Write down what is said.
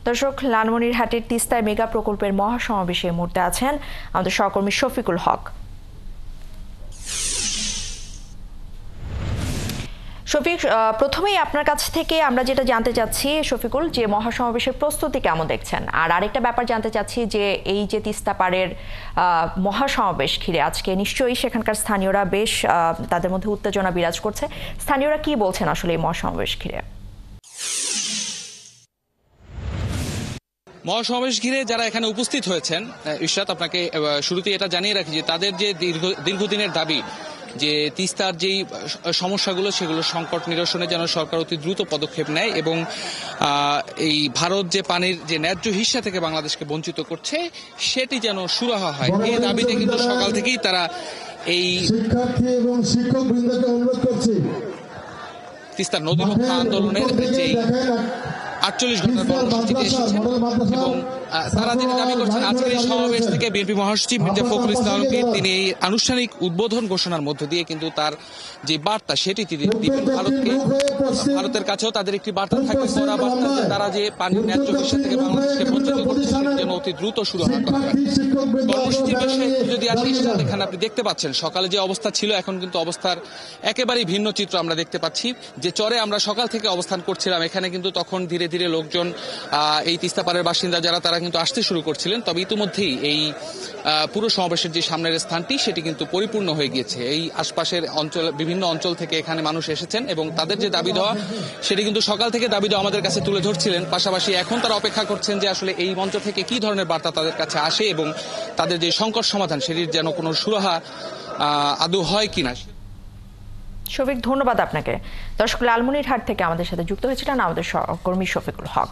দর্শক, লালমনিরহাটের তিস্তায় মেগা প্রকল্পের মহাসমাবেশে এই মুহূর্তে আছেন আমাদের সহকর্মী শফিকুল হক। শফিক, প্রথমেই আপনার কাছ থেকে আমরা যেটা জানতে চাচ্ছি শফিকুল, যে মহাসমাবেশের প্রস্তুতি কেমন দেখছেন, আর আরেকটা ব্যাপার জানতে চাচ্ছি যে এই যে তিস্তা পাড়ের মহাসমাবেশ ঘিরে আজকে নিশ্চয়ই সেখানকার স্থানীয়রা বেশ তাদের মধ্যে উত্তেজনা বিরাজ করছে। স্থানীয়রা কি বলছেন আসলে এই মহাসমাবেশ ঘিরে? মহাসমাবেশ ঘিরে যারা এখানে উপস্থিত হয়েছেন, ইশরাত, আপনাকে শুরুতে এটা জানিয়ে রাখি যে তাদের যে দীর্ঘদিনের দাবি যে তিস্তার যেই সমস্যাগুলো সেগুলো সংকট নিরসনে যেন সরকার অতি দ্রুত পদক্ষেপ নেয় এবং এই ভারত যে পানির যে ন্যায্য হিস্সা থেকে বাংলাদেশকে বঞ্চিত করছে সেটি যেন সুরাহা হয়, এই দাবিতে কিন্তু সকাল থেকেই তারা এই শিক্ষার্থী এবং শিক্ষকবৃন্দকে অনুরোধ করছি তিস্তার নদী রক্ষা আন্দোলনের যে 48 ঘন্টার কর্মসূচিতে এসেছেন এবং তারা যেটা দাবি করছেন আজকের এই সমাবেশ থেকে বিএনপি মহাসচিব মির্জা ফখরুল ইসলাম আলমগীর তিনি এই আনুষ্ঠানিক উদ্বোধন ঘোষণার মধ্য দিয়ে কিন্তু তার যে বার্তা সেটি তিনি দিবেন ভারতের কাছেও তাদের একটি বার্তা থাকবে, কড়া বার্তা, যে তারা যে পানির ন্যায্য হিস্সা থেকে বাংলাদেশকে বঞ্চিত করছে যেন অতি দ্রুত সুরাহা করা হয়। কর্মসূচির বিষয়ে যদি আসি, এখানে আপনি দেখতে পাচ্ছেন সকালে যে অবস্থা ছিল এখন কিন্তু অবস্থার একেবারেই ভিন্ন চিত্র আমরা দেখতে পাচ্ছি। যে চরে আমরা সকাল থেকে অবস্থান করছিলাম এখানে কিন্তু তখন ধীরে ধীরে লোকজন এই তিস্তা পাড়ের বাসিন্দা যারা তারা কিন্তু আসতে শুরু করছিলেন, তবে ইতিমধ্যেই এই পুরো সমাবেশের যে সামনের স্থানটি সেটি কিন্তু পরিপূর্ণ হয়ে গিয়েছে। এই আশপাশের অঞ্চল বিভিন্ন অঞ্চল থেকে এখানে মানুষ এসেছেন এবং তাদের যে দাবি দেওয়া সেটি কিন্তু সকাল থেকে দাবি দেওয়া আমাদের কাছে তুলে ধরছিলেন। পাশাপাশি এখন তারা অপেক্ষা করছেন যে আসলে এই মঞ্চ থেকে কি ধরনের বার্তা তাদের কাছে আসে এবং তাদের যে সংকট সমাধান সেটির যেন কোনো সুরাহা আদৌ হয় কিনা। শফিক, ধন্যবাদ আপনাকে। দর্শক, লালমনিরহাট থেকে আমাদের সাথে যুক্ত হয়েছিলেন আমাদের সহকর্মী শফিকুল হক।